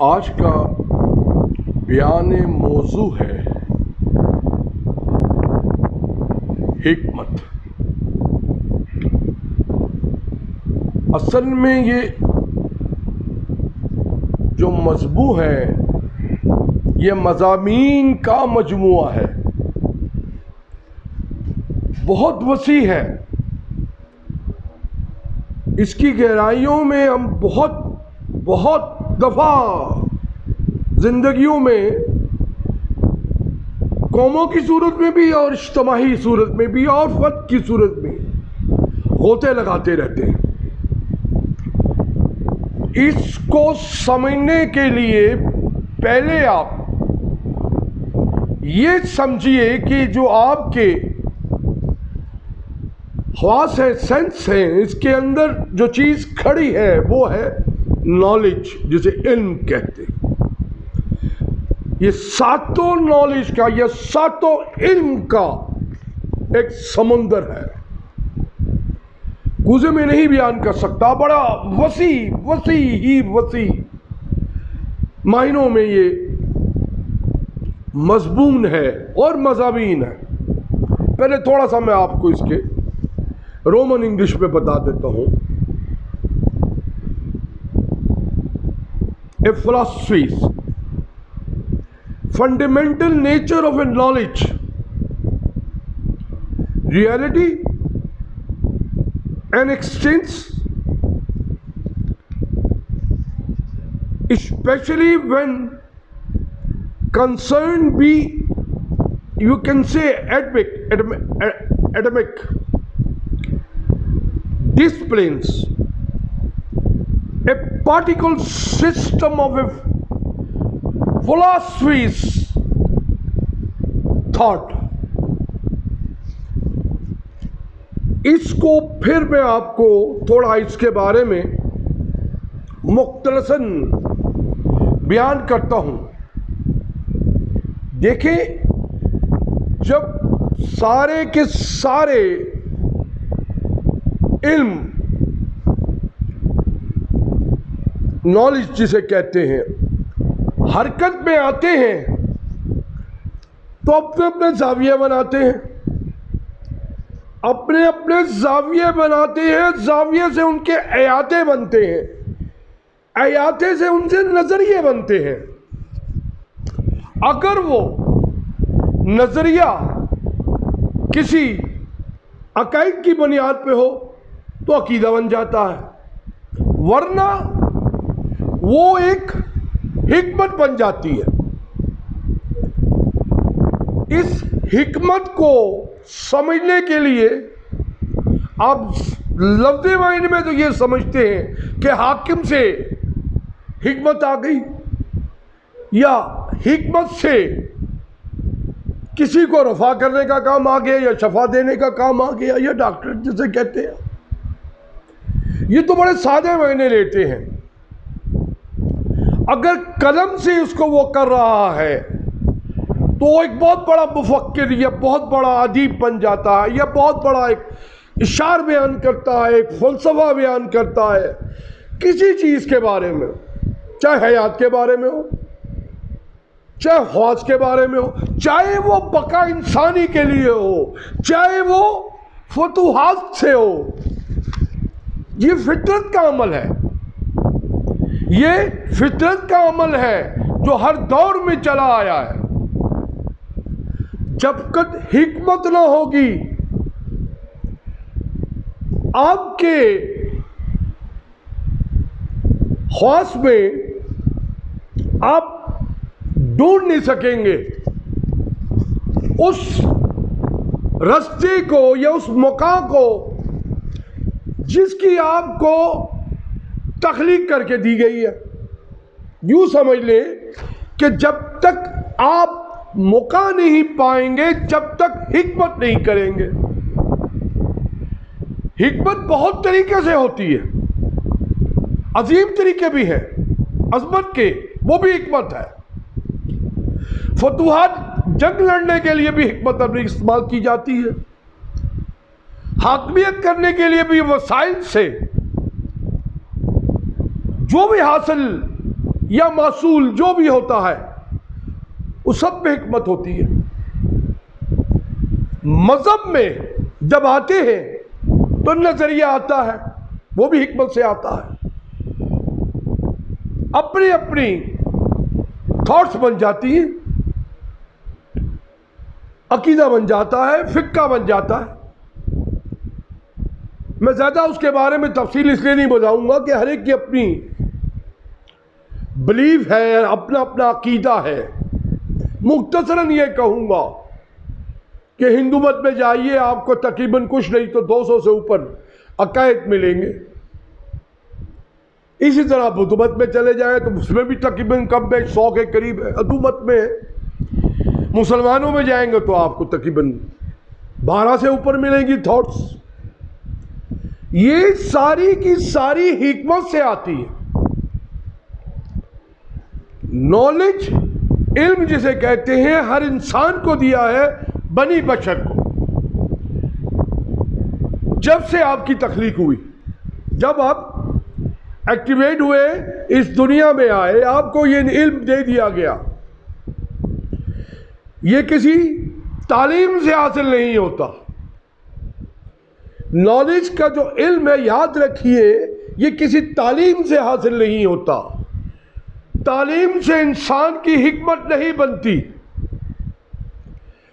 آج کا بیان موضوع ہے حکمت۔ اصل میں یہ جو موضوع ہے یہ مضامین کا مجموعہ ہے، بہت وسیع ہے۔ اس کی گہرائیوں میں ہم بہت دفعہ زندگیوں میں قوموں کی صورت میں بھی اور اجتماعی صورت میں بھی اور فرد کی صورت میں غوطے لگاتے رہتے ہیں۔ اس کو سمجھنے کے لیے پہلے آپ یہ سمجھیے کہ جو آپ کے حواس ہیں، سینس ہیں، اس کے اندر جو چیز کھڑی ہے وہ ہے نالج، جسے علم کہتے ہیں۔ یہ ساتوں نالج کا، یہ ساتوں علم کا ایک سمندر ہے، کوزے میں نہیں بیان کر سکتا، بڑا وسیع معنوں میں یہ مضمون ہے اور مضامین ہے۔ پہلے تھوڑا سا میں آپ کو اس کے رومن انگلش میں بتا دیتا ہوں۔ A philosophy's fundamental nature of a knowledge, reality and extents, especially when concerned be, you can say, atomic disciplines, a particle system of a philosophy's thought۔ اس کو پھر میں آپ کو تھوڑا اس کے بارے میں مختصراً بیان کرتا ہوں۔ دیکھیں، جب سارے کے سارے علم، نالج جسے کہتے ہیں، حرکت میں آتے ہیں تو اپنے زاویے بناتے ہیں، اپنے زاویے بناتے ہیں، زاویے سے ان کے احاطے بنتے ہیں، احاطے سے ان سے نظریے بنتے ہیں۔ اگر وہ نظریہ کسی عقائد کی بنیاد پہ ہو تو عقیدہ بن جاتا ہے، ورنہ وہ ایک حکمت بن جاتی ہے۔ اس حکمت کو سمجھنے کے لیے آپ لفظ معنی میں تو یہ سمجھتے ہیں کہ حاکم سے حکمت آ گئی، یا حکمت سے کسی کو رفع کرنے کا کام آ گیا، یا شفا دینے کا کام آ گیا، یا ڈاکٹر جسے کہتے ہیں۔ یہ تو بڑے سادے معنی لیتے ہیں۔ اگر قلم سے اس کو وہ کر رہا ہے تو ایک بہت بڑا مفکر یا بہت بڑا ادیب بن جاتا ہے، یا بہت بڑا ایک اشعار بیان کرتا ہے، ایک فلسفہ بیان کرتا ہے کسی چیز کے بارے میں، چاہے حیات کے بارے میں ہو، چاہے خواص کے بارے میں ہو، چاہے وہ بقا انسانی کے لیے ہو، چاہے وہ فتوحات سے ہو۔ یہ فطرت کا عمل ہے، یہ فطرت کا عمل ہے جو ہر دور میں چلا آیا ہے۔ جب تک حکمت نہ ہوگی، آپ کے خواص میں آپ ڈھونڈ نہیں سکیں گے اس راستے کو یا اس مقام کو جس کی آپ کو تخلیق کر کے دی گئی ہے۔ یوں سمجھ لیں کہ جب تک آپ موقع نہیں پائیں گے، جب تک حکمت نہیں کریں گے۔ حکمت بہت طریقے سے ہوتی ہے، عظیم طریقے بھی ہیں، عظمت کے، وہ بھی حکمت ہے۔ فتوحات، جنگ لڑنے کے لیے بھی حکمت اپنی استعمال کی جاتی ہے، حاکمیت کرنے کے لیے بھی وسائل سے جو بھی حاصل یا معصول جو بھی ہوتا ہے اس سب میں حکمت ہوتی ہے. مذہب میں جب آتے ہیں تو نظریہ آتا ہے، وہ بھی حکمت سے آتا ہے. اپنی اپنی تھاٹس بن جاتی ہیں، عقیدہ بن جاتا ہے، فقہ بن جاتا ہے. میں زیادہ اس کے بارے میں تفصیل اس لیے نہیں بتاؤں گا کہ ہر ایک کی اپنی بلیف ہے، اپنا اپنا عقیدہ ہے. مختصراً یہ کہوں گا کہ ہندو مت میں جائیے، آپ کو تقریباً کچھ نہیں تو 200 سے اوپر عقائد ملیں گے. اسی طرح بدھ مت میں چلے جائیں تو اس میں بھی تقریباً کم بیش 100 کے قریب ہے. ہندو مت میں مسلمانوں میں جائیں گے تو آپ کو تقریباً 12 سے اوپر ملیں گی تھاٹس. یہ ساری کی ساری حکمت سے آتی ہے. نالج، علم جسے کہتے ہیں، ہر انسان کو دیا ہے، بنی بشر کو. جب سے آپ کی تخلیق ہوئی، جب آپ ایکٹیویٹ ہوئے، اس دنیا میں آئے، آپ کو یہ علم دے دیا گیا. یہ کسی تعلیم سے حاصل نہیں ہوتا. نالج کا جو علم ہے، یاد رکھیے، یہ کسی تعلیم سے حاصل نہیں ہوتا. تعلیم سے انسان کی حکمت نہیں بنتی.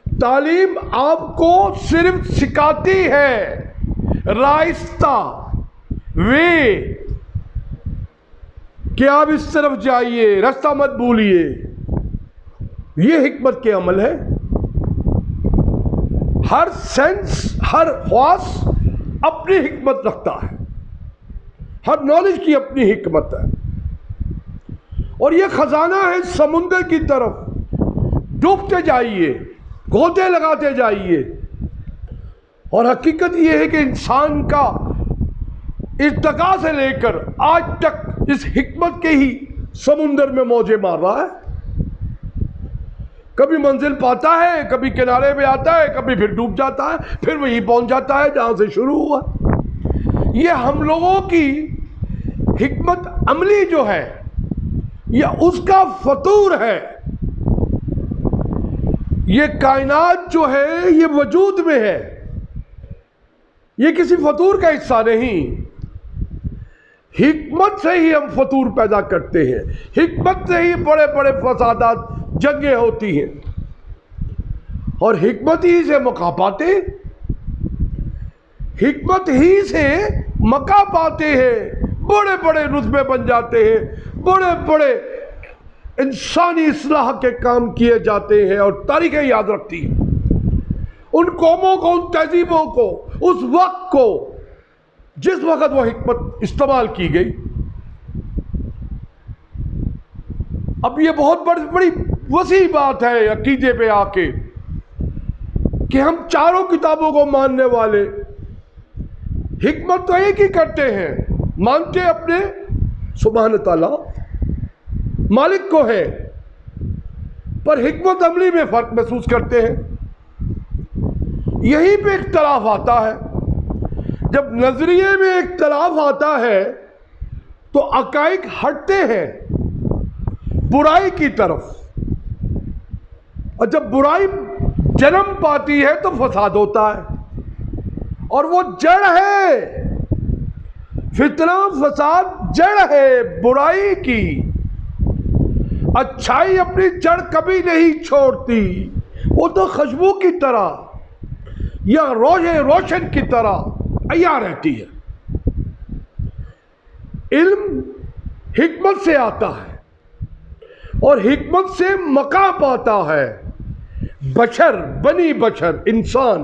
تعلیم آپ کو صرف سکھاتی ہے راستہ، وے، کہ آپ اس طرف جائیے، راستہ مت بھولیے. یہ حکمت کے عمل ہے. ہر سینس، ہر خواص اپنی حکمت رکھتا ہے. ہر نالج کی اپنی حکمت ہے. اور یہ خزانہ ہے سمندر کی طرف. ڈوبتے جائیے، گوتے لگاتے جائیے. اور حقیقت یہ ہے کہ انسان کا ارتقاء سے لے کر آج تک اس حکمت کے ہی سمندر میں موجیں مار رہا ہے. کبھی منزل پاتا ہے، کبھی کنارے پہ آتا ہے، کبھی پھر ڈوب جاتا ہے، پھر وہی پہنچ جاتا ہے جہاں سے شروع ہوا. یہ ہم لوگوں کی حکمت عملی جو ہے، یہ اس کا فطور ہے. یہ کائنات جو ہے یہ وجود میں ہے، یہ کسی فطور کا حصہ نہیں. حکمت سے ہی ہم فطور پیدا کرتے ہیں. حکمت سے ہی بڑے بڑے فسادات، جنگیں ہوتی ہیں. اور حکمت ہی سے مقام پاتے، حکمت ہی سے مقام پاتے ہیں. بڑے بڑے رتبے بن جاتے ہیں، بڑے بڑے انسانی اصلاح کے کام کیے جاتے ہیں. اور تاریخیں یاد رکھتی ہیں ان قوموں کو، ان تہذیبوں کو، اس وقت کو جس وقت وہ حکمت استعمال کی گئی. اب یہ بہت بڑی وسیع بات ہے عقیدے پہ آ کے کہ ہم چاروں کتابوں کو ماننے والے حکمت تو ایک ہی کرتے ہیں، مانتے اپنے سبحانہ تعالیٰ مالک کو ہے، پر حکمت عملی میں فرق محسوس کرتے ہیں. یہیں پہ اختلاف آتا ہے. جب نظریے میں اختلاف آتا ہے تو عقائد ہٹتے ہیں برائی کی طرف. اور جب برائی جنم پاتی ہے تو فساد ہوتا ہے. اور وہ جڑ ہے، فتنہ فساد جڑ ہے برائی کی. اچھائی اپنی جڑ کبھی نہیں چھوڑتی، وہ تو خوشبو کی طرح یا روشن کی طرح عیاں رہتی ہے. علم حکمت سے آتا ہے اور حکمت سے مقام پاتا ہے بشر، بنی بشر، انسان.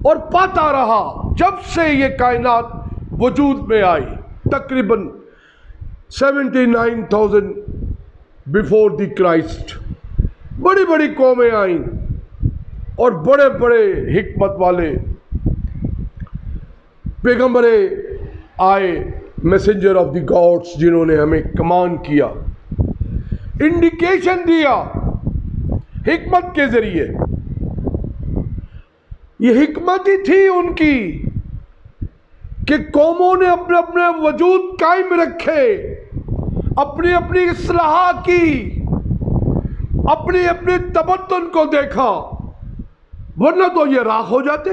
اور پاتا رہا جب سے یہ کائنات وجود میں آئی. تقریباً 79,000 بیفور دی کرائسٹ بڑی بڑی قومیں آئیں اور بڑے بڑے حکمت والے پیغمبر آئے، میسنجر آف دی گاڈس، جنہوں نے ہمیں کمان کیا، انڈیکیشن دیا حکمت کے ذریعے. یہ حکمت ہی تھی ان کی کہ قوموں نے اپنے اپنے وجود قائم رکھے، اپنی اپنی اصلاح کی، اپنی اپنی تمدن کو دیکھا، ورنہ تو یہ راکھ ہو جاتے،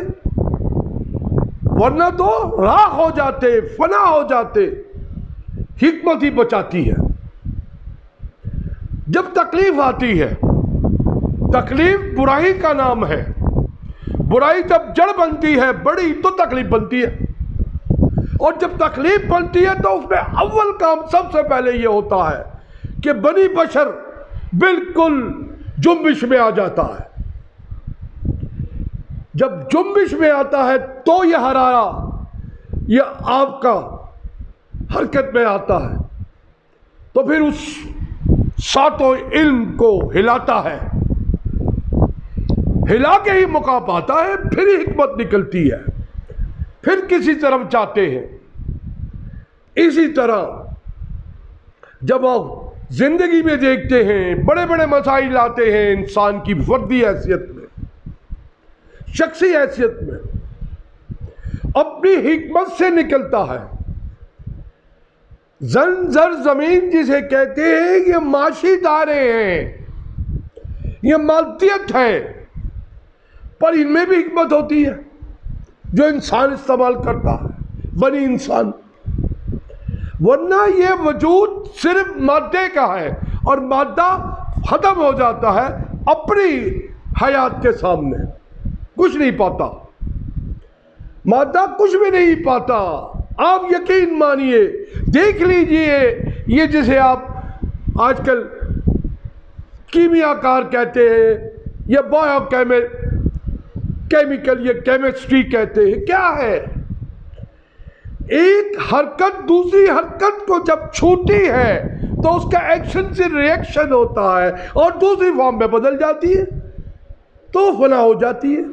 ورنہ تو راکھ ہو جاتے، فنا ہو جاتے۔ حکمت ہی بچاتی ہے۔ جب تکلیف آتی ہے، تکلیف برائی کا نام ہے، برائی جب جڑ بنتی ہے بڑی تو تکلیف بنتی ہے، اور جب تکلیف بنتی ہے تو اس میں اول کام سب سے پہلے یہ ہوتا ہے کہ بنی بشر بالکل جنبش میں آ جاتا ہے۔ جب جنبش میں آتا ہے تو یہ حرارہ، یہ آپ کا حرکت میں آتا ہے، تو پھر اس ساتوں علم کو ہلاتا ہے، ہلا کے ہی موقع پاتا ہے، پھر ہی حکمت نکلتی ہے، پھر کسی طرف جاتے ہیں۔ اسی طرح جب آپ زندگی میں دیکھتے ہیں بڑے بڑے مسائل آتے ہیں انسان کی فردی حیثیت میں، شخصی حیثیت میں، اپنی حکمت سے نکلتا ہے۔ زر زمین جسے کہتے ہیں یہ معاشی دارے ہیں، یہ مادیت ہے، پر ان میں بھی حکمت ہوتی ہے جو انسان استعمال کرتا ہے، بنی انسان۔ ورنہ یہ وجود صرف مادے کا ہے، اور مادہ ختم ہو جاتا ہے اپنی حیات کے سامنے، کچھ نہیں پاتا، مادہ کچھ بھی نہیں پاتا۔ آپ یقین مانیے، دیکھ لیجئے، یہ جسے آپ آج کل کیمیا کار کہتے ہیں یا بایو کیمیکل یا کیمسٹری کہتے ہیں، کیا ہے؟ ایک حرکت دوسری حرکت کو جب چھوتی ہے تو اس کا ایکشن سے ریئیکشن ہوتا ہے اور دوسری فارم میں بدل جاتی ہے تو فنا ہو جاتی ہے۔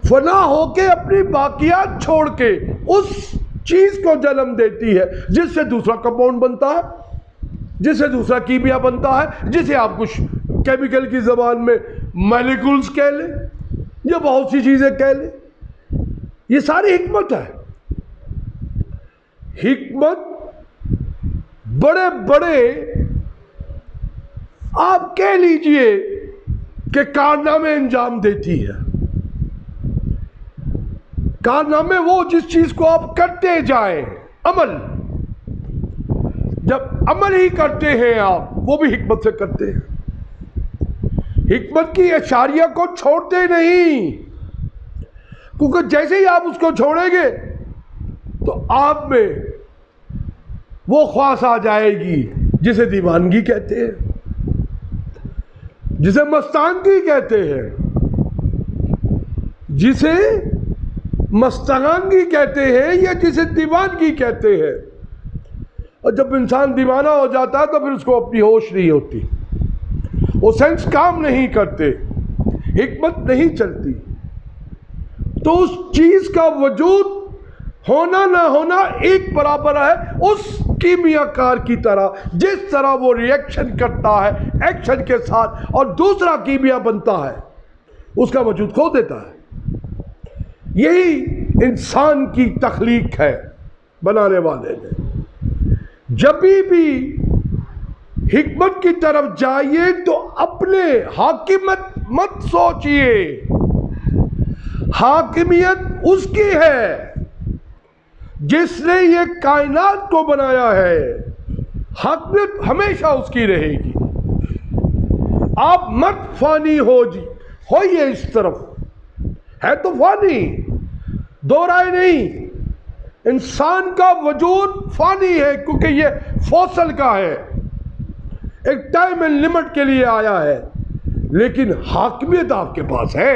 فنا ہو کے اپنی باقیات چھوڑ کے اس چیز کو جنم دیتی ہے جس سے دوسرا کمپاؤنڈ بنتا ہے، جس سے دوسرا کیمیا بنتا ہے، جسے آپ کچھ کیمیکل کی زبان میں مالیکولز کہہ لیں یا بہت سی چیزیں کہہ لیں۔ یہ ساری حکمت ہے۔ حکمت بڑے بڑے آپ کہہ لیجئے کہ کارنامے انجام دیتی ہے۔ کارنامے وہ جس چیز کو آپ کرتے جائیں، عمل، جب عمل ہی کرتے ہیں آپ، وہ بھی حکمت سے کرتے ہیں۔ حکمت کی اشاریہ کو چھوڑتے نہیں، کیونکہ جیسے ہی آپ اس کو چھوڑیں گے تو آپ میں وہ خواص آ جائے گی جسے دیوانگی کہتے ہیں، جسے مستانگی کہتے ہیں، جسے مستغانگی کہتے ہیں یا جسے دیوانگی کہتے ہیں۔ اور جب انسان دیوانہ ہو جاتا ہے تو پھر اس کو اپنی ہوش نہیں ہوتی، وہ سینس کام نہیں کرتے، حکمت نہیں چلتی، تو اس چیز کا وجود ہونا نہ ہونا ایک برابر ہے اس کیمیا کار کی طرح، جس طرح وہ ریئیکشن کرتا ہے ایکشن کے ساتھ اور دوسرا کیمیا بنتا ہے، اس کا وجود کھو دیتا ہے۔ یہی انسان کی تخلیق ہے بنانے والے نے۔ جب بھی حکمت کی طرف جائیے تو اپنے حاکمیت مت سوچئے، حاکمیت اس کی ہے جس نے یہ کائنات کو بنایا ہے، حاکمیت ہمیشہ اس کی رہے گی۔ آپ مت فانی ہوئیے اس طرف، ہے تو فانی، دو رائے نہیں۔ انسان کا وجود فانی ہے کیونکہ یہ فوسل کا ہے، ایک ٹائم اینڈ لمٹ کے لیے آیا ہے، لیکن حاکمیت آپ کے پاس ہے۔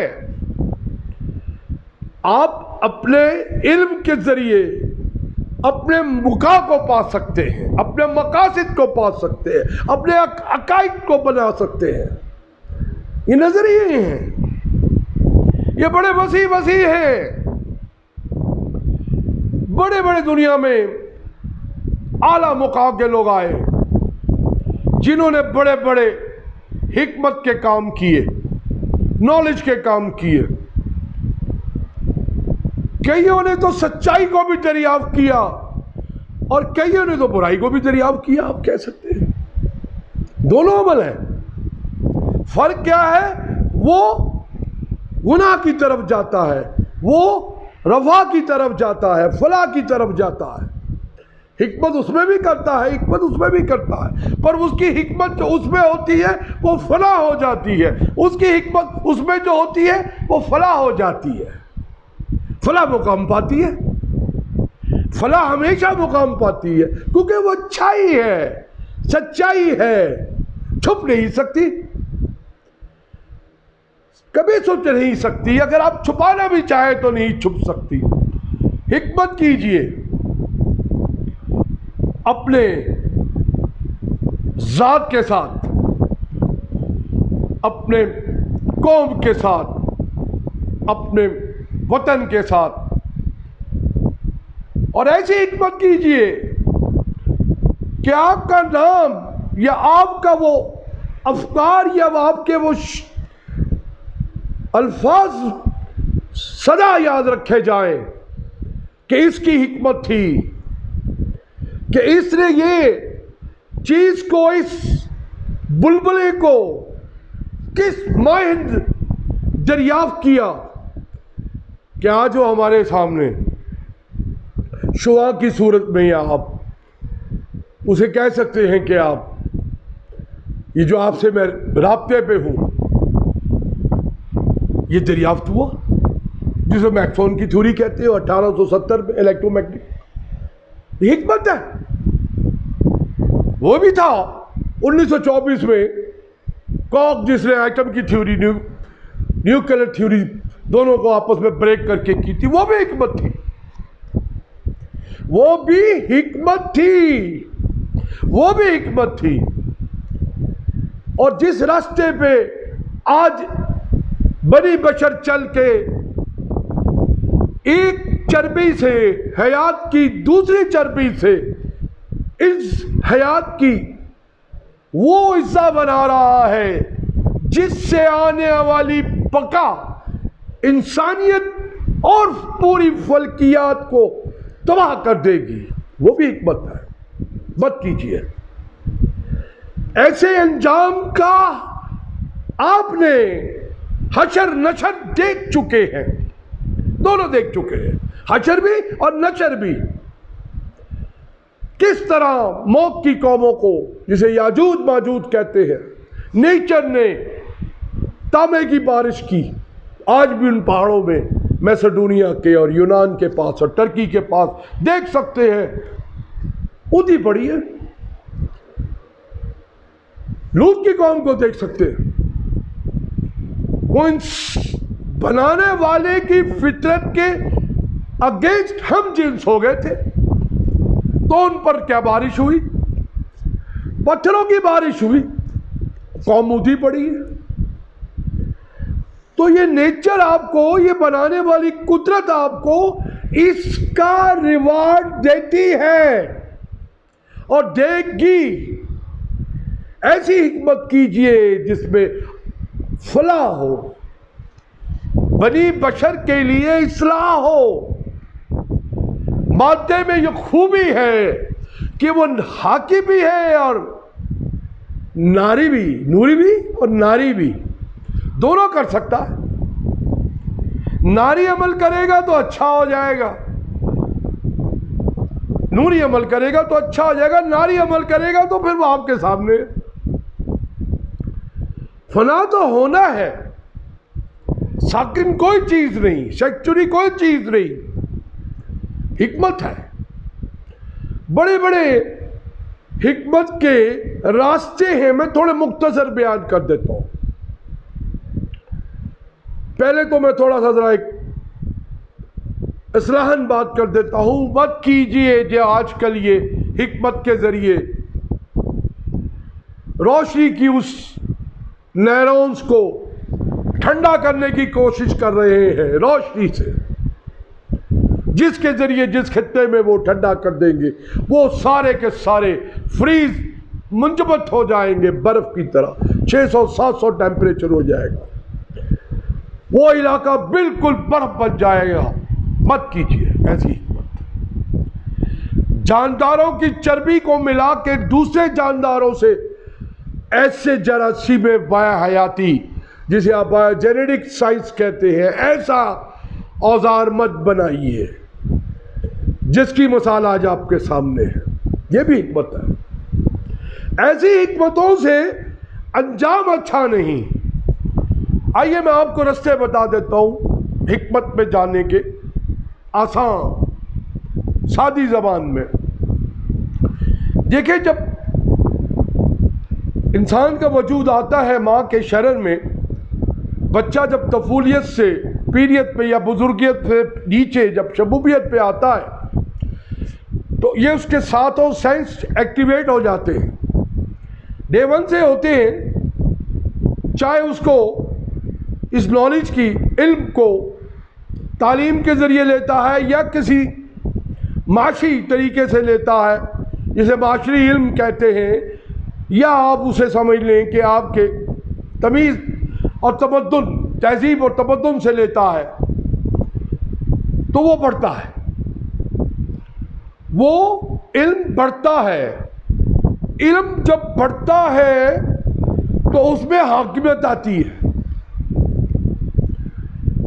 آپ اپنے علم کے ذریعے اپنے مقام کو پا سکتے ہیں، اپنے مقاصد کو پا سکتے ہیں، اپنے عقائد کو بنا سکتے ہیں۔ یہ نظریے ہیں، یہ بڑے وسیع ہیں۔ بڑے بڑے دنیا میں اعلیٰ مقام کے لوگ آئے جنہوں نے بڑے بڑے حکمت کے کام کیے، نالج کے کام کیے۔ کئیوں نے تو سچائی کو بھی دریافت کیا، اور کئیوں نے تو برائی کو بھی دریافت کیا. آپ کہہ سکتے ہیں دونوں عمل ہیں. فرق کیا ہے؟ وہ گناہ کی طرف جاتا ہے, وہ رفع کی طرف جاتا ہے, فلاح کی طرف جاتا ہے. حکمت اس میں بھی کرتا ہے, حکمت اس میں بھی کرتا ہے, پر اس کی حکمت جو اس میں ہوتی ہے وہ فلاح ہو جاتی ہے. اس کی حکمت اس میں جو ہوتی ہے وہ فلاح ہو جاتی ہے. فلاح مقام پاتی ہے, فلاح ہمیشہ مقام پاتی ہے, کیونکہ وہ اچھائی ہے, سچائی ہے, چھپ نہیں سکتی, کبھی چھپ نہیں سکتی. اگر آپ چھپانا بھی چاہیں تو نہیں چھپ سکتی. حکمت کیجئے, اپنے ذات کے ساتھ, اپنے قوم کے ساتھ, اپنے وطن کے ساتھ, اور ایسی حکمت کیجئے کہ آپ کا نام یا آپ کا وہ افکار یا آپ کے وہ الفاظ سدا یاد رکھے جائیں کہ اس کی حکمت تھی, کہ اس نے یہ چیز کو, اس بلبلے کو کس مائند دریافت کیا کہ آج وہ ہمارے سامنے شعاع کی صورت میں, یا آپ اسے کہہ سکتے ہیں کہ آپ یہ جو آپ سے میں رابطے پہ ہوں, یہ دریافت ہوا, جسے میکسون کی تھیوری کہتے ہیں 1870 میں, الیکٹرو میگنیٹک. یہ حکمت ہے. وہ بھی تھا 1924 میں کاک, جس نے ایٹم کی تھیوری, نیوکلیر تھیوری دونوں کو آپس میں بریک کر کے کی تھی. وہ بھی حکمت تھی, وہ بھی حکمت تھی, وہ بھی حکمت تھی. اور جس راستے پہ آج بنی بشر چل کے ایک چربی سے حیات کی دوسری چربی سے اس حیات کی وہ حصہ بنا رہا ہے جس سے آنے والی بقا انسانیت اور پوری فلکیات کو تباہ کر دے گی, وہ بھی حکمت ہے. مت کیجیے. ایسے انجام کا آپ نے حشر نشر دیکھ چکے ہیں, دونوں دیکھ چکے ہیں, حشر بھی اور نشر بھی. کس طرح موت کی قوموں کو, جسے یاجوج ماجوج کہتے ہیں, نیچر نے تانبے کی بارش کی. آج بھی ان پہاڑوں میں میسیڈونیا کے اور یونان کے پاس اور ٹرکی کے پاس دیکھ سکتے ہیں, اودھی پڑی ہے. لوط کی قوم کو دیکھ سکتے ہیں. بنانے والے کی فطرت کے اگینسٹ ہم جنس ہو گئے تھے, تو ان پر کیا بارش ہوئی؟ پتھروں کی بارش ہوئی, قوم اودھی پڑی ہے. تو یہ نیچر آپ کو, یہ بنانے والی قدرت آپ کو اس کا ریوارڈ دیتی ہے اور دے گی. ایسی حکمت کیجئے جس میں فلاح ہو, بنی بشر کے لیے اصلاح ہو. مادے میں یہ خوبی ہے کہ وہ حاکی بھی ہے اور ناری بھی, نوری بھی اور ناری بھی, دونوں کر سکتا ہے. ناری عمل کرے گا تو اچھا ہو جائے گا, نوری عمل کرے گا تو اچھا ہو جائے گا, ناری عمل کرے گا تو پھر وہ آپ کے سامنے. فنا تو ہونا ہے, ساکن کوئی چیز نہیں, سیکچوری کوئی چیز نہیں. حکمت ہے. بڑے بڑے حکمت کے راستے ہیں, میں تھوڑے مختصر بیان کر دیتا ہوں. پہلے تو میں تھوڑا سا ذرا ایک اصلاحاً بات کر دیتا ہوں. مت کیجئے جو آج کل یہ حکمت کے ذریعے روشنی کی اس نیورونز کو ٹھنڈا کرنے کی کوشش کر رہے ہیں روشنی سے, جس کے ذریعے جس خطے میں وہ ٹھنڈا کر دیں گے وہ سارے کے سارے فریز منجمد ہو جائیں گے برف کی طرح. 600-700 ٹیمپریچر ہو جائے گا, وہ علاقہ بالکل برف بن جائے گا. مت کیجیے ایسی حکمت. جانداروں کی چربی کو ملا کے دوسرے جانداروں سے ایسے جراثیم حیاتی جسے آپ جینیٹک سائنس کہتے ہیں، ایسا اوزار مت بنائیے جس کی مثال آج آپ کے سامنے ہے۔ یہ بھی حکمت ہے۔ ایسی حکمتوں سے انجام اچھا نہیں۔ آئیے میں آپ کو رستے بتا دیتا ہوں حکمت میں جانے کے، آسان سادی زبان میں۔ دیکھیں، جب انسان کا وجود آتا ہے ماں کے شرر میں، بچہ جب طفولیت سے پیریت پہ یا بزرگیت سے نیچے جب شبوبیت پہ آتا ہے تو یہ اس کے ساتھوں سینس ایکٹیویٹ ہو جاتے ہیں، ڈے ون سے ہوتے ہیں، چاہے اس کو اس نالج کی، علم کو تعلیم کے ذریعے لیتا ہے یا کسی معاشی طریقے سے لیتا ہے جسے معاشری علم کہتے ہیں، یا آپ اسے سمجھ لیں کہ آپ کے تمیز اور تمدن، تہذیب اور تمدن سے لیتا ہے، تو وہ بڑھتا ہے، وہ علم بڑھتا ہے۔ علم جب بڑھتا ہے تو اس میں حاکمیت آتی ہے۔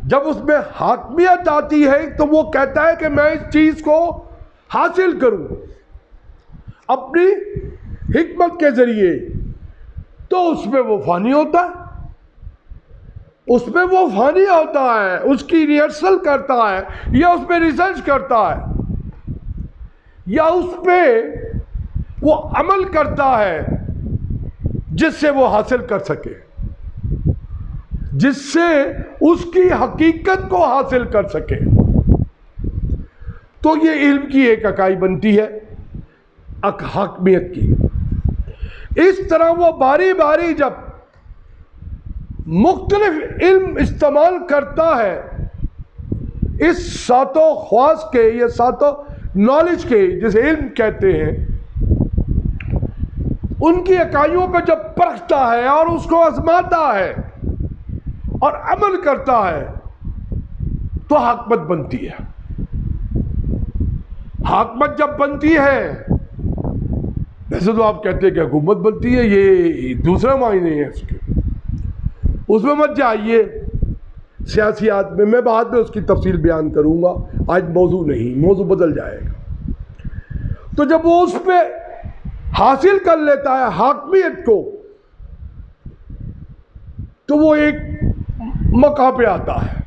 جب اس میں حاکمیت آتی ہے تو وہ کہتا ہے کہ میں اس چیز کو حاصل کروں اپنی حکمت کے ذریعے، تو اس میں وہ فانی ہوتا ہے، اس میں وہ فانی ہوتا ہے، اس کی ریہرسل کرتا ہے یا اس پہ ریسرچ کرتا ہے یا اس پہ وہ عمل کرتا ہے جس سے وہ حاصل کر سکے، جس سے اس کی حقیقت کو حاصل کر سکے۔ تو یہ علم کی ایک اکائی بنتی ہے، حاکمیت کی۔ اس طرح وہ باری باری جب مختلف علم استعمال کرتا ہے، اس ساتوں خواص کے یا ساتوں نالج کے جسے علم کہتے ہیں، ان کی اکائیوں پہ جب پرکھتا ہے اور اس کو آزماتا ہے اور عمل کرتا ہے تو حاکمت بنتی ہے۔ حاکمت جب بنتی ہے، ویسے تو آپ کہتے ہیں کہ حکومت بنتی ہے، یہ دوسرا معنی ہے اس کے، اس میں مت جائیے سیاسیات میں، میں بعد میں اس کی تفصیل بیان کروں گا، آج موضوع نہیں، موضوع بدل جائے گا۔ تو جب وہ اس پہ حاصل کر لیتا ہے حاکمیت کو، تو وہ ایک مقام پہ آتا ہے،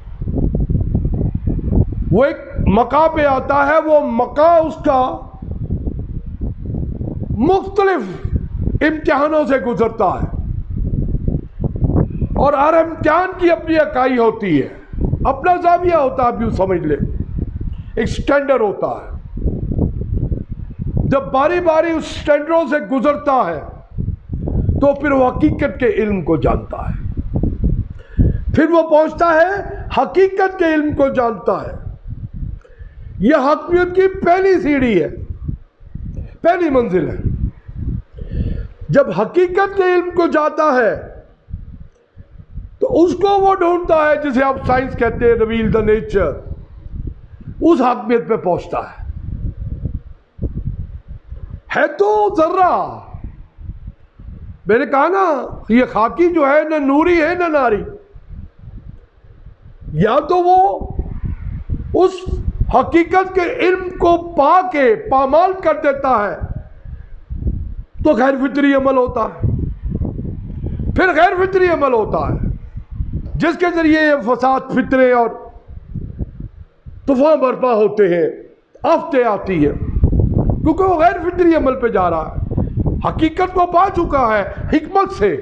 وہ ایک مقام پہ آتا ہے، وہ مقام اس کا مختلف امتحانوں سے گزرتا ہے، اور ہر امتحان کی اپنی اکائی ہوتی ہے، اپنا زاویہ ہوتا ہے، آپ یوں سمجھ لیں ایک سٹینڈرڈ ہوتا ہے۔ جب باری باری اس سٹینڈروں سے گزرتا ہے تو پھر وہ حقیقت کے علم کو جانتا ہے، پھر وہ پہنچتا ہے حقیقت کے علم کو جانتا ہے۔ یہ حاکمیت کی پہلی سیڑھی ہے، پہلی منزل ہے۔ جب حقیقت کے علم کو جاتا ہے تو اس کو وہ ڈھونڈتا ہے جسے آپ سائنس کہتے ہیں ریویل دا نیچر، اس حاکمیت پہ پہنچتا ہے تو ذرہ، میں نے کہا نا یہ خاکی جو ہے نہ نوری ہے نہ ناری، یا تو وہ اس حقیقت کے علم کو پا کے پامال کر دیتا ہے تو غیر فطری عمل ہوتا ہے، پھر غیر فطری عمل ہوتا ہے جس کے ذریعے یہ فساد، فتنے اور طوفان برپا ہوتے ہیں، آفتیں آتی ہیں، کیونکہ وہ غیر فطری عمل پہ جا رہا ہے۔ حقیقت کو پا چکا ہے حکمت سے،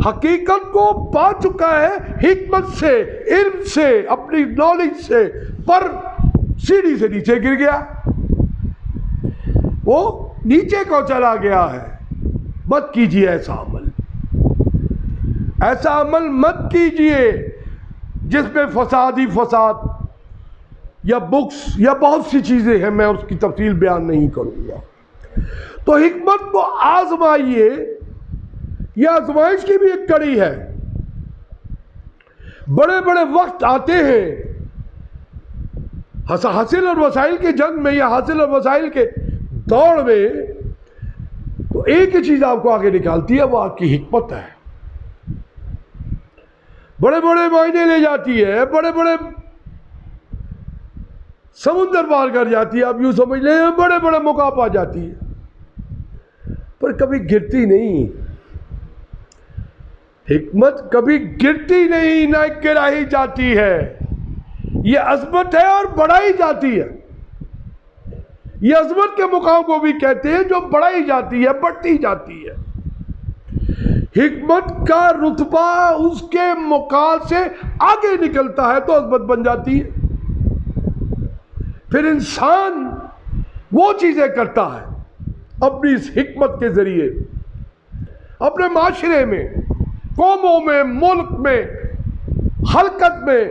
حقیقت کو پا چکا ہے حکمت سے، علم سے، اپنی نالج سے، پر سیڑھی سے نیچے گر گیا، وہ نیچے کو چلا گیا ہے۔ مت کیجیے ایسا عمل، ایسا عمل مت کیجیے جس میں فساد ہی فساد یا بکس یا بہت سی چیزیں ہیں، میں اس کی تفصیل بیان نہیں کروں گا۔ تو حکمت کو آزمائیے، یہ آزمائش کی بھی ایک کڑی ہے۔ بڑے بڑے وقت آتے ہیں حاصل اور وسائل کی جنگ میں یا حاصل اور وسائل کے دوڑ میں تو ایک ہی چیز آپ کو آگے نکالتی ہے، وہ آپ کی حکمت ہے. بڑے بڑے معنی لے جاتی ہے، بڑے بڑے سمندر پار کر جاتی ہے، آپ یوں سمجھ لیں بڑے بڑے موقع پا جاتی ہے، پر کبھی گرتی نہیں. حکمت کبھی گرتی نہیں، نہ گرائی جاتی ہے. یہ عظمت ہے اور بڑھائی جاتی ہے. یہ عظمت کے مقام کو بھی کہتے ہیں جو بڑھائی جاتی ہے، بڑھتی جاتی ہے. حکمت کا رتبہ اس کے مقام سے آگے نکلتا ہے تو عظمت بن جاتی ہے. پھر انسان وہ چیزیں کرتا ہے اپنی اس حکمت کے ذریعے اپنے معاشرے میں، قوموں میں، ملک میں، حرکت میں،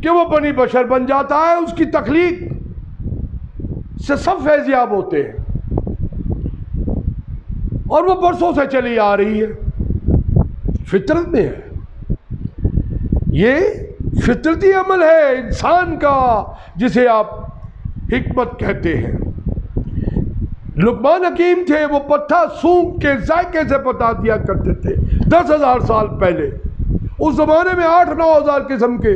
کہ وہ بنی بشر بن جاتا ہے. اس کی تخلیق سے سب فیضیاب ہوتے ہیں اور وہ برسوں سے چلی آ رہی ہے، فطرت میں ہے. یہ فطرتی عمل ہے انسان کا جسے آپ حکمت کہتے ہیں. لقمان حکیم تھے، وہ پتھر سونگ کے ذائقے سے بتا دیا کرتے تھے 10,000 سال پہلے. اس زمانے میں 8-9 ہزار قسم کے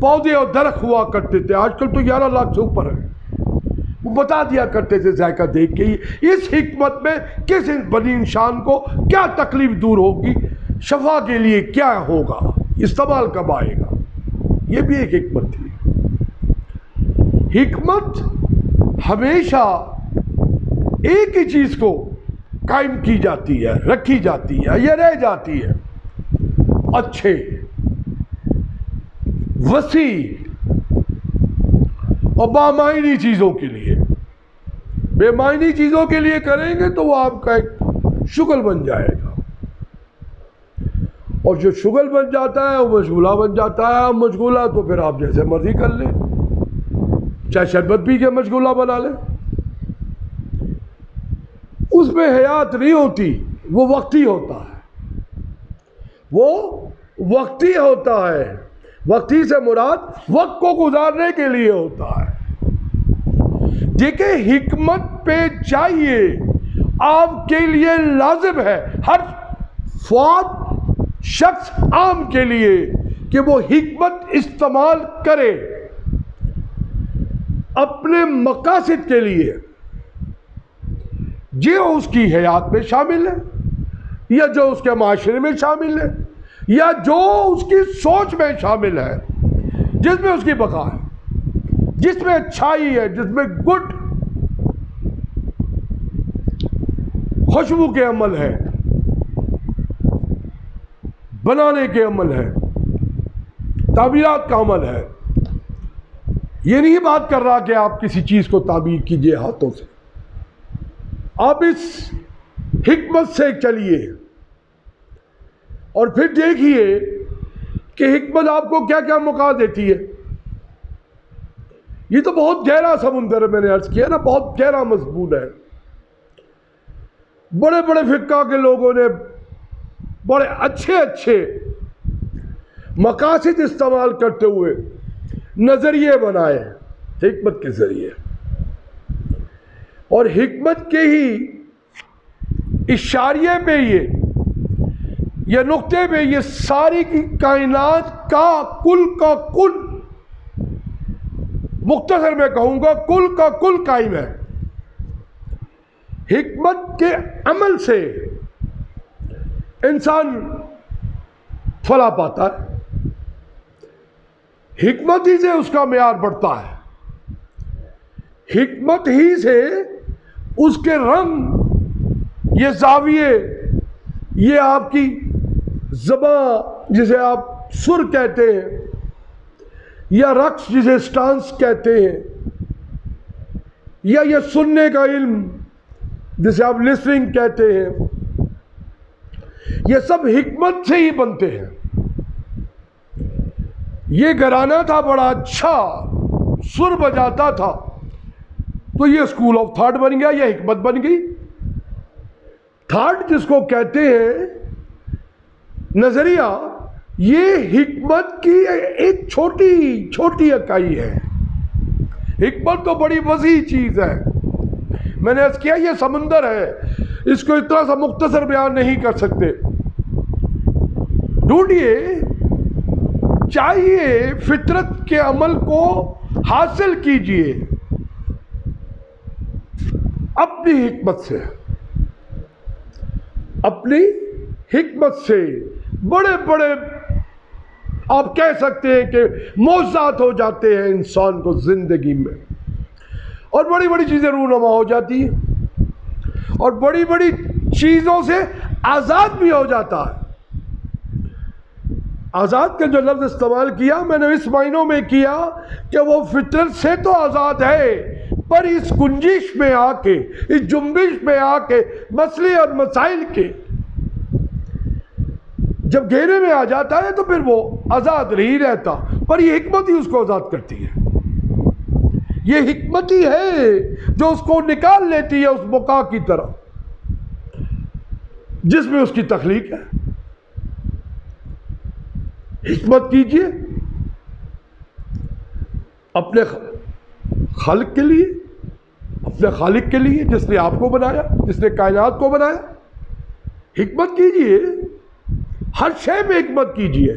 پودے اور درخت ہوا کرتے تھے، آج کل تو 11 لاکھ سے اوپر ہے. وہ بتا دیا کرتے تھے ذائقہ دیکھ کے اس حکمت میں کس بنی انسان کو کیا تکلیف دور ہوگی، شفا کے لیے کیا ہوگا، استعمال کب آئے گا. یہ بھی ایک حکمت تھی. حکمت ہمیشہ ایک ہی چیز کو قائم کی جاتی ہے، رکھی جاتی ہے، یہ رہ جاتی ہے اچھے، وسیع اور بامعنی چیزوں کے لیے. بے معنی چیزوں کے لیے کریں گے تو وہ آپ کا ایک شغل بن جائے گا، اور جو شغل بن جاتا ہے وہ مشغولہ بن جاتا ہے. مشغولہ تو پھر آپ جیسے مرضی کر لیں، چاہے شربت پی کے مشغولہ بنا لیں، اس میں حیات نہیں ہوتی، وہ وقتی ہوتا ہے. وہ وقتی ہوتا ہے. وقتی سے مراد وقت کو گزارنے کے لیے ہوتا ہے. دیکھیں حکمت پہ چاہیے آپ کے لیے لازم ہے ہر فواد شخص عام کے لیے کہ وہ حکمت استعمال کرے اپنے مقاصد کے لیے، جو اس کی حیات میں شامل ہے یا جو اس کے معاشرے میں شامل ہے یا جو اس کی سوچ میں شامل ہے، جس میں اس کی بقا ہے، جس میں اچھائی ہے، جس میں گڈ خوشبو کے عمل ہے، بنانے کے عمل ہے، تعمیرات کا عمل ہے. یہ نہیں بات کر رہا کہ آپ کسی چیز کو تعمیر کیجئے ہاتھوں سے. آپ اس حکمت سے چلیے اور پھر دیکھیے کہ حکمت آپ کو کیا کیا موقع دیتی ہے. یہ تو بہت گہرا سمندر ہے، میں نے عرض کیا نا، بہت گہرا مضمون ہے. بڑے بڑے فقہ کے لوگوں نے بڑے اچھے مقاصد استعمال کرتے ہوئے نظریے بنائے حکمت کے ذریعے، اور حکمت کے ہی اشاریے پہ یہ نقطے پہ یہ ساری کی کائنات کا کل مختصر میں کہوں گا کل کا کل قائم ہے. حکمت کے عمل سے انسان فلاح پاتا ہے، حکمت ہی سے اس کا معیار بڑھتا ہے، حکمت ہی سے اس کے رنگ، یہ زاویے، یہ آپ کی زبان جسے آپ سر کہتے ہیں، یا رقص جسے سٹانس کہتے ہیں، یا یہ سننے کا علم جسے آپ لسننگ کہتے ہیں، یہ سب حکمت سے ہی بنتے ہیں. یہ گھرانہ تھا بڑا اچھا، سر بجاتا تھا تو یہ اسکول آف تھاٹ بن گیا، یہ حکمت بن گئی. تھاٹ جس کو کہتے ہیں نظریہ، یہ حکمت کی ایک چھوٹی چھوٹی اکائی ہے. حکمت تو بڑی وسیع چیز ہے. میں نے عرض کیا یہ سمندر ہے, اس کو اتنا سا مختصر بیان نہیں کر سکتے. ڈھونڈیے, چاہیے فطرت کے عمل کو حاصل کیجئے اپنی حکمت سے. اپنی حکمت سے بڑے بڑے آپ کہہ سکتے ہیں کہ معجزات ہو جاتے ہیں انسان کو زندگی میں, اور بڑی بڑی چیزیں رونما ہو جاتی ہیں, اور بڑی بڑی چیزوں سے آزاد بھی ہو جاتا ہے. آزاد کا جو لفظ استعمال کیا میں نے اس معنوں میں کیا کہ وہ فطرت سے تو آزاد ہے, پر اس گنجش میں آ کے, اس جنبش میں آ کے, مسئلے اور مسائل کے جب گھیرے میں آ جاتا ہے تو پھر وہ آزاد نہیں رہتا. پر یہ حکمت ہی اس کو آزاد کرتی ہے. یہ حکمت ہی ہے جو اس کو نکال لیتی ہے اس بقا کی طرح جس میں اس کی تخلیق ہے. حکمت کیجئے اپنے خالق کے لیے, اپنے خالق کے لیے جس نے آپ کو بنایا, جس نے کائنات کو بنایا. حکمت کیجئے, ہر شے میں حکمت کیجئے.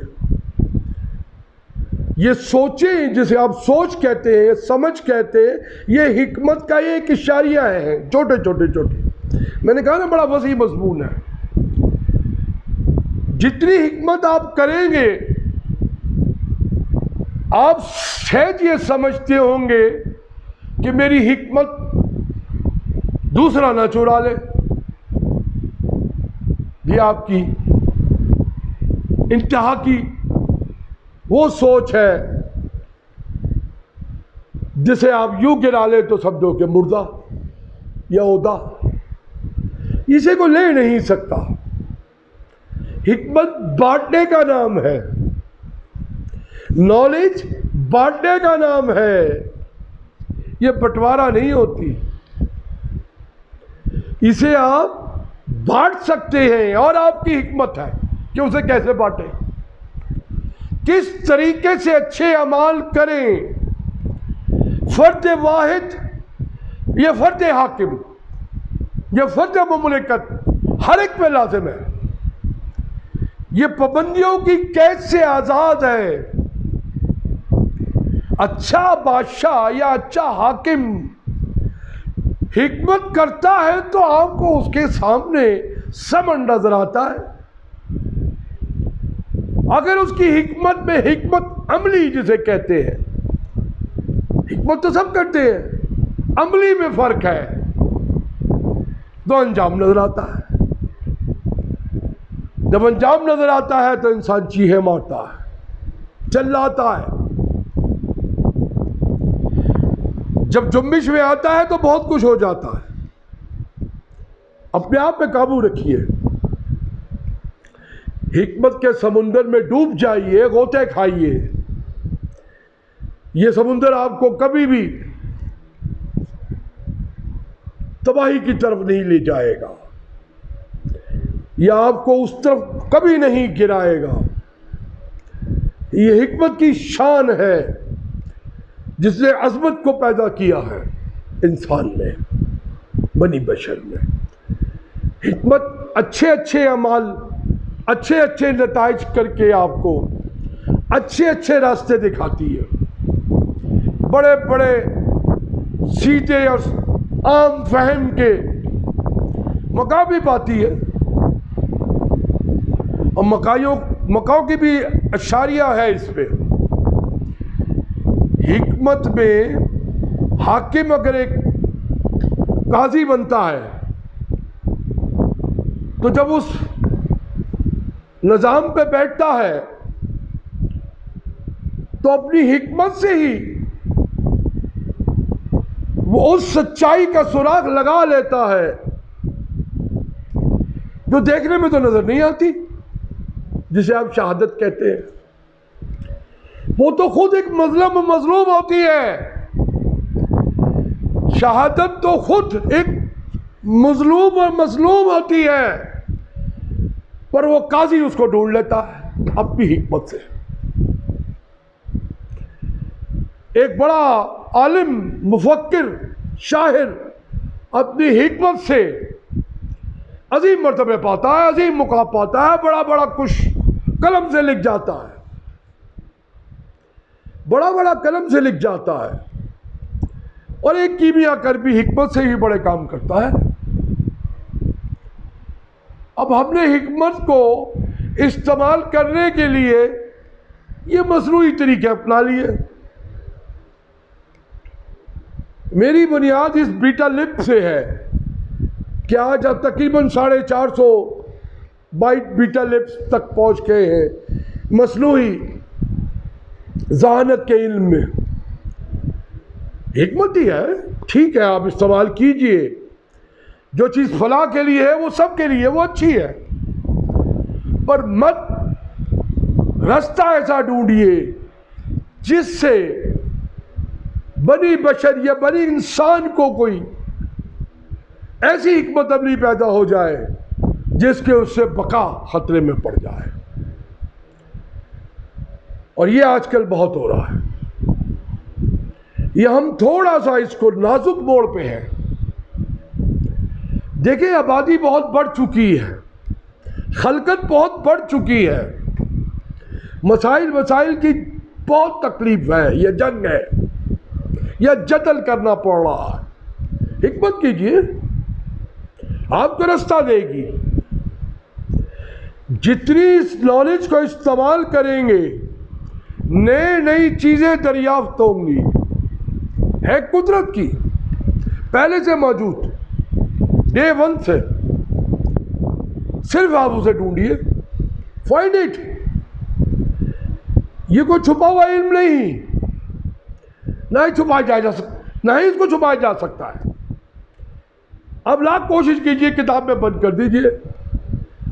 یہ سوچیں جسے آپ سوچ کہتے ہیں, سمجھ کہتے ہیں, یہ حکمت کا ایک اشاریہ ہے, چھوٹے چھوٹے چھوٹے. میں نے کہا نا بڑا وسیع مضمون ہے. جتنی حکمت آپ کریں گے آپ شاید یہ سمجھتے ہوں گے کہ میری حکمت دوسرا نہ چرا لے. یہ آپ کی انتہا کی وہ سوچ ہے جسے آپ یوں گرا لے تو سمجھو کہ مردہ یا عہدہ. اسے کو لے نہیں سکتا. حکمت بانٹنے کا نام ہے, نالج بانٹنے کا نام ہے. یہ بٹوارا نہیں ہوتی. اسے آپ بانٹ سکتے ہیں اور آپ کی حکمت ہے کہ اسے کیسے بانٹیں, کس طریقے سے اچھے اعمال کریں. فرد واحد, یہ فرد حاکم, یہ فرد مملکت ہر ایک پہ لازم ہے. یہ پابندیوں کی قید سے آزاد ہے. اچھا بادشاہ یا اچھا حاکم حکمت کرتا ہے تو آپ کو اس کے سامنے سمن نظر آتا ہے. اگر اس کی حکمت میں حکمت عملی جسے کہتے ہیں, حکمت تو سب کرتے ہیں, عملی میں فرق ہے تو انجام نظر آتا ہے. جب انجام نظر آتا ہے تو انسان چیخیں مارتا ہے, چلاتا ہے. جب جنبش میں آتا ہے تو بہت کچھ ہو جاتا ہے. اپنے آپ پہ قابو رکھیے. حکمت کے سمندر میں ڈوب جائیے, غوطے کھائیے. یہ سمندر آپ کو کبھی بھی تباہی کی طرف نہیں لے جائے گا, یہ آپ کو اس طرف کبھی نہیں گرائے گا. یہ حکمت کی شان ہے جس نے عظمت کو پیدا کیا ہے انسان میں, بنی بشر میں. حکمت اچھے اچھے اعمال, اچھے اچھے نتائج کر کے آپ کو اچھے اچھے راستے دکھاتی ہے. بڑے بڑے سیدھے اور عام فہم کے مقام بھی پاتی ہے, اور مکاؤں کی بھی اشاریہ ہے اس پہ. حکمت میں حاکم اگر ایک قاضی بنتا ہے تو جب اس نظام پہ بیٹھتا ہے تو اپنی حکمت سے ہی وہ اس سچائی کا سراغ لگا لیتا ہے جو دیکھنے میں تو نظر نہیں آتی, جسے آپ شہادت کہتے ہیں. وہ تو خود ایک مظلوم ہوتی ہے. شہادت تو خود ایک مظلوم اور مظلوم ہوتی ہے, پر وہ قاضی اس کو ڈھونڈ لیتا ہے. اپنی حکمت سے. ایک بڑا عالم، مفکر، شاعر اپنی حکمت سے عظیم مرتبے پاتا ہے، عظیم مقام پاتا ہے، بڑا بڑا کچھ قلم سے لکھ جاتا ہے، بڑا بڑا قلم سے لکھ جاتا ہے. اور ایک کیمیا کر بھی حکمت سے ہی بڑے کام کرتا ہے. اب ہم نے حکمت کو استعمال کرنے کے لیے یہ مصنوعی طریقے اپنا لیے. میری بنیاد اس بیٹا لپ سے ہے کہ آج اب تقریباً 450 بائٹ بیٹا لپس تک پہنچ گئے ہیں مصنوعی ذہانت کے علم میں. حکمت ہی ہے، ٹھیک ہے، آپ استعمال کیجئے. جو چیز فلاح کے لیے ہے وہ سب کے لیے وہ اچھی ہے، پر مت رستہ ایسا ڈھونڈیے جس سے بنی بشر یا بنی انسان کو کوئی ایسی حکمت عملی پیدا ہو جائے جس کے اس سے بقا خطرے میں پڑ جائے. اور یہ آج کل بہت ہو رہا ہے. یہ ہم تھوڑا سا اس کو نازک موڑ پہ ہیں. دیکھیں آبادی بہت بڑھ چکی ہے، خلقت بہت بڑھ چکی ہے، مسائل کی بہت تکلیف ہے، یہ جنگ ہے، یا جدل کرنا پڑ رہا ہے. حکمت کیجئے، آپ کو رستہ دے گی. جتنی اس نالج کو استعمال کریں گے نئی چیزیں دریافت ہوں گی. ہے قدرت کی، پہلے سے موجود، ڈے ون سے. صرف آپ اسے ڈھونڈیے، فائنڈ اٹ. یہ کوئی چھپا ہوا علم نہیں، نہ ہی چھپایا جا سکتا، نہ ہی اس کو چھپایا جا سکتا ہے. اب لاکھ کوشش کیجئے کتاب میں بند کر دیجئے،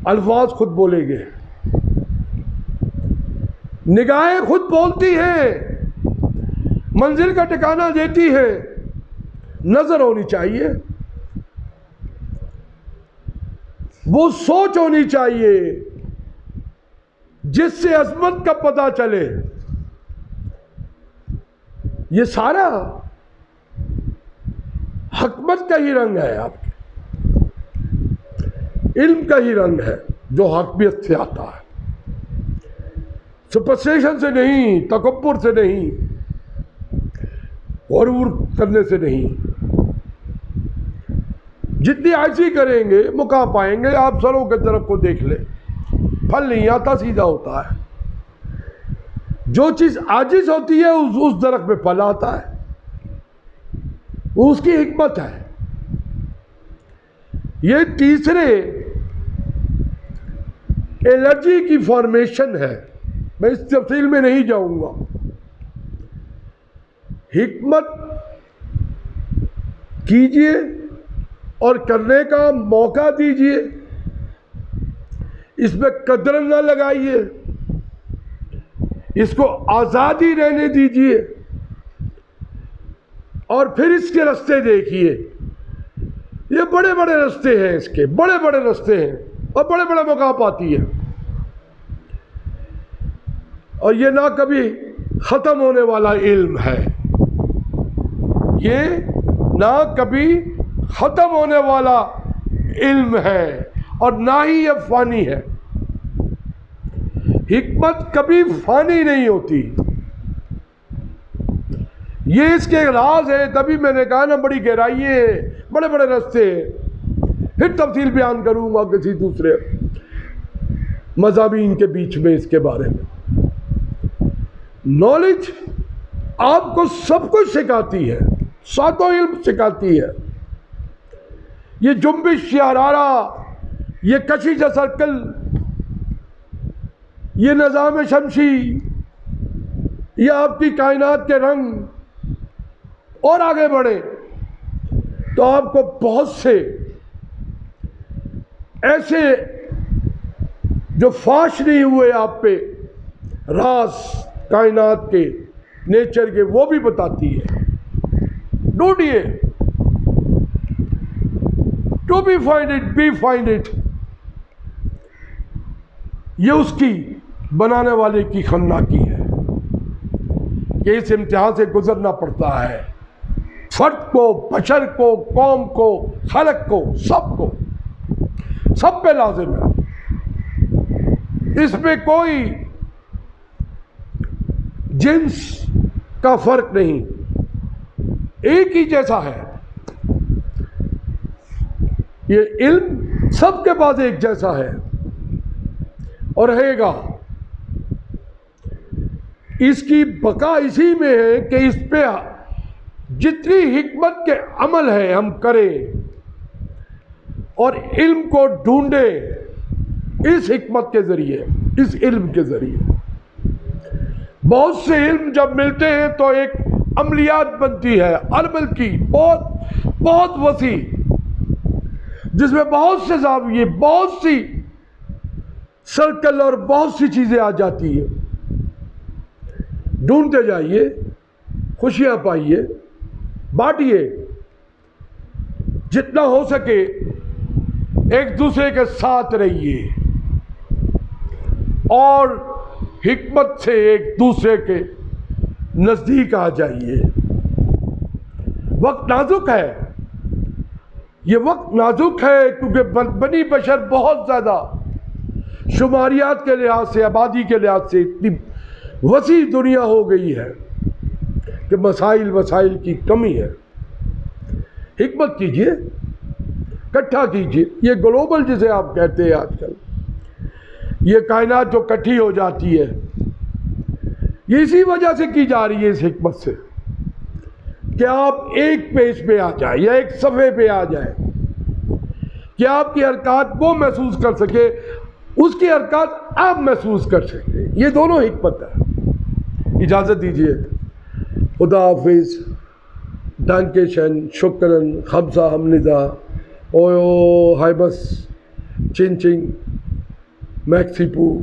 الفاظ خود بولیں گے، نگاہیں خود بولتی ہیں، منزل کا ٹھکانہ دیتی ہے. نظر ہونی چاہیے، وہ سوچ ہونی چاہیے جس سے عظمت کا پتہ چلے. یہ سارا حکمت کا ہی رنگ ہے، آپ کے علم کا ہی رنگ ہے جو حکمیت سے آتا ہے. سپرسٹیشن سے نہیں، تکبر سے نہیں، غرور کرنے سے نہیں. جتنی عاجزی کریں گے مقام پائیں گے. آپ سروں کے درخت کو دیکھ لیں، پھل نہیں آتا، سیدھا ہوتا ہے. جو چیز عاجز ہوتی ہے اس درخت میں پھل آتا ہے، وہ اس کی حکمت ہے. یہ تیسرے الرجی کی فارمیشن ہے، میں اس تفصیل میں نہیں جاؤں گا. حکمت کیجئے اور کرنے کا موقع دیجئے، اس میں قدر نہ لگائیے، اس کو آزادی رہنے دیجئے، اور پھر اس کے رستے دیکھیے. یہ بڑے بڑے رستے ہیں، اس کے بڑے بڑے رستے ہیں اور بڑے بڑے موقع پاتی ہے. اور یہ نہ کبھی ختم ہونے والا علم ہے، یہ نہ کبھی ختم ہونے والا علم ہے، اور نہ ہی یہ فانی ہے. حکمت کبھی فانی نہیں ہوتی. یہ اس کے راز ہے. تبھی میں نے کہا نا بڑی گہرائی ہے، بڑے بڑے رستے ہیں. پھر تفصیل بیان کروں گا کسی دوسرے مضامین کے بیچ میں اس کے بارے میں. نالج آپ کو سب کچھ سکھاتی ہے، ساتوں علم سکھاتی ہے. یہ جنبش، یہ حرارہ، یہ کشش سرکل، یہ نظام شمسی، یہ آپ کی کائنات کے رنگ. اور آگے بڑھیں تو آپ کو بہت سے ایسے جو فاش نہیں ہوئے آپ پہ راز کائنات کے، نیچر کے، وہ بھی بتاتی ہے. ڈھونڈیے. To be find it, be find it. یہ اس کی بنانے والے کی خناکی ہے کہ اس امتحان سے گزرنا پڑتا ہے، فرد کو، بشر کو، قوم کو، خلق کو، سب پہ لازم ہے۔ اس میں کوئی جنس کا فرق نہیں، ایک ہی جیسا ہے۔ یہ علم سب کے پاس ایک جیسا ہے اور رہے گا۔ اس کی بقا اسی میں ہے کہ اس پہ جتنی حکمت کے عمل ہے ہم کریں اور علم کو ڈھونڈیں اس حکمت کے ذریعے، اس علم کے ذریعے۔ بہت سے علم جب ملتے ہیں تو ایک عملیات بنتی ہے عمل کی بہت وسیع، جس میں بہت سے زاویے، بہت سی سرکل اور بہت سی چیزیں آ جاتی ہیں۔ ڈھونڈتے جائیے، خوشیاں پائیے، بانٹیے، جتنا ہو سکے ایک دوسرے کے ساتھ رہیے اور حکمت سے ایک دوسرے کے نزدیک آ جائیے۔ وقت نازک ہے، یہ وقت نازک ہے کیونکہ بنی بشر بہت زیادہ شماریات کے لحاظ سے، آبادی کے لحاظ سے اتنی وسیع دنیا ہو گئی ہے کہ وسائل کی کمی ہے۔ حکمت کیجئے، اکٹھا کیجئے۔ یہ گلوبل جسے آپ کہتے ہیں آج کل، یہ کائنات جو کٹھی ہو جاتی ہے، یہ اسی وجہ سے کی جا رہی ہے اس حکمت سے کہ آپ ایک پیج پہ آ جائیں یا ایک صفحے پہ آ جائیں، کہ آپ کی حرکات وہ محسوس کر سکے، اس کی حرکات آپ محسوس کر سکیں۔ یہ دونوں حکمت ہے۔ اجازت دیجیے، خدا حافظ، ڈانکے شکرن، خمسہ حمندا، اویو ہائبس، چنگ چنگ، میکسیپو۔